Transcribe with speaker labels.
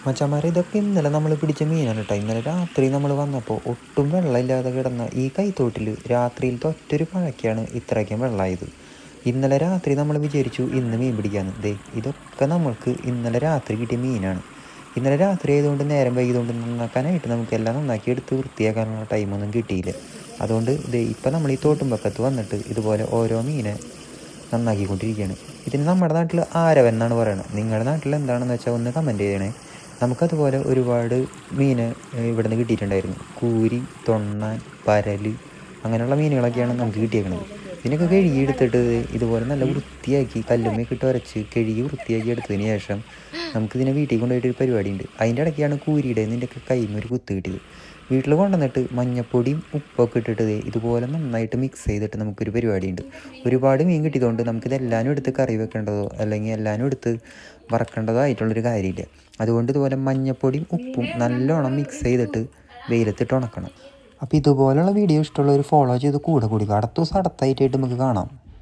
Speaker 1: മച്ചാന്മാരെ ഇതൊക്കെ ഇന്നലെ നമ്മൾ പിടിച്ച മീനാണ് കേട്ടോ. ഇന്നലെ രാത്രി നമ്മൾ വന്നപ്പോൾ ഒട്ടും വെള്ളമില്ലാതെ കിടന്ന ഈ കൈത്തോട്ടിൽ രാത്രിയിലത്തെ ഒറ്റൊരു മഴയ്ക്കാണ് ഇത്രയ്ക്കും വെള്ളമായത്. ഇന്നലെ രാത്രി നമ്മൾ വിചാരിച്ചു ഇന്ന് മീൻ പിടിക്കാമെന്ന്. ദേ ഇതൊക്കെ നമ്മൾക്ക് ഇന്നലെ രാത്രി കിട്ടിയ മീനാണ്. ഇന്നലെ രാത്രി ആയതുകൊണ്ട് നേരം വൈകിയതുകൊണ്ട് നന്നാക്കാനായിട്ട് നമുക്കെല്ലാം നന്നാക്കി എടുത്ത് വൃത്തിയാക്കാനുള്ള ടൈമൊന്നും കിട്ടിയില്ല. അതുകൊണ്ട് ദേ ഇപ്പം നമ്മൾ ഈ തോട്ടുംപക്കത്ത് വന്നിട്ട് ഇതുപോലെ ഓരോ മീനെ നന്നാക്കിക്കൊണ്ടിരിക്കുകയാണ്. ഇതിന് നമ്മുടെ നാട്ടിൽ ആരവൻ എന്നാണ് പറയുന്നത്. നിങ്ങളുടെ നാട്ടിൽ എന്താണെന്ന് വെച്ചാൽ ഒന്ന് കമൻറ്റ് ചെയ്യണേ. നമുക്കതുപോലെ ഒരുപാട് മീൻ ഇവിടെ നിന്ന് കിട്ടിയിട്ടുണ്ടായിരുന്നു. കൂരി, തൊണ്ണാൻ, പരൽ അങ്ങനെയുള്ള മീനുകളൊക്കെയാണ് നമുക്ക് കിട്ടിയേക്കുന്നത്. ഇതിനൊക്കെ കഴുകി എടുത്തിട്ട് ഇതുപോലെ നല്ല വൃത്തിയാക്കി കല്ലുമ്മയൊക്കെ ഇട്ട് ഉരച്ച് കഴുകി വൃത്തിയാക്കി എടുത്തതിന് ശേഷം നമുക്കിതിനെ വീട്ടിൽ കൊണ്ടുപോയിട്ടൊരു പരിപാടിയുണ്ട്. അതിൻ്റെ ഇടയ്ക്കാണ് കൂരിയുടെ നിൻ്റെയൊക്കെ കയ്യിൽ നിന്ന് ഒരു കുത്ത് കിട്ടിയത്. വീട്ടിൽ കൊണ്ടുവന്നിട്ട് മഞ്ഞപ്പൊടിയും ഉപ്പൊക്കെ ഇട്ടിട്ട് ഇതുപോലെ നന്നായിട്ട് മിക്സ് ചെയ്തിട്ട് നമുക്കൊരു പരിപാടിയുണ്ട്. ഒരുപാട് മീൻ കിട്ടിയതുകൊണ്ട് നമുക്കിതെല്ലാവരും എടുത്ത് കറി വെക്കേണ്ടതോ അല്ലെങ്കിൽ എല്ലാവരും എടുത്ത് വറക്കേണ്ടതോ ആയിട്ടുള്ളൊരു കാര്യമില്ല. അതുകൊണ്ട് ഇതുപോലെ മഞ്ഞപ്പൊടിയും ഉപ്പും നല്ലോണം മിക്സ് ചെയ്തിട്ട് വെയിലത്തിട്ട് ഉണക്കണം. അപ്പോൾ ഇതുപോലെയുള്ള വീഡിയോ ഇഷ്ടമുള്ളവർ ഫോളോ ചെയ്ത് കൂടെ അടുത്ത ദിവസം അടുത്തായിട്ട് നമുക്ക് കാണാം.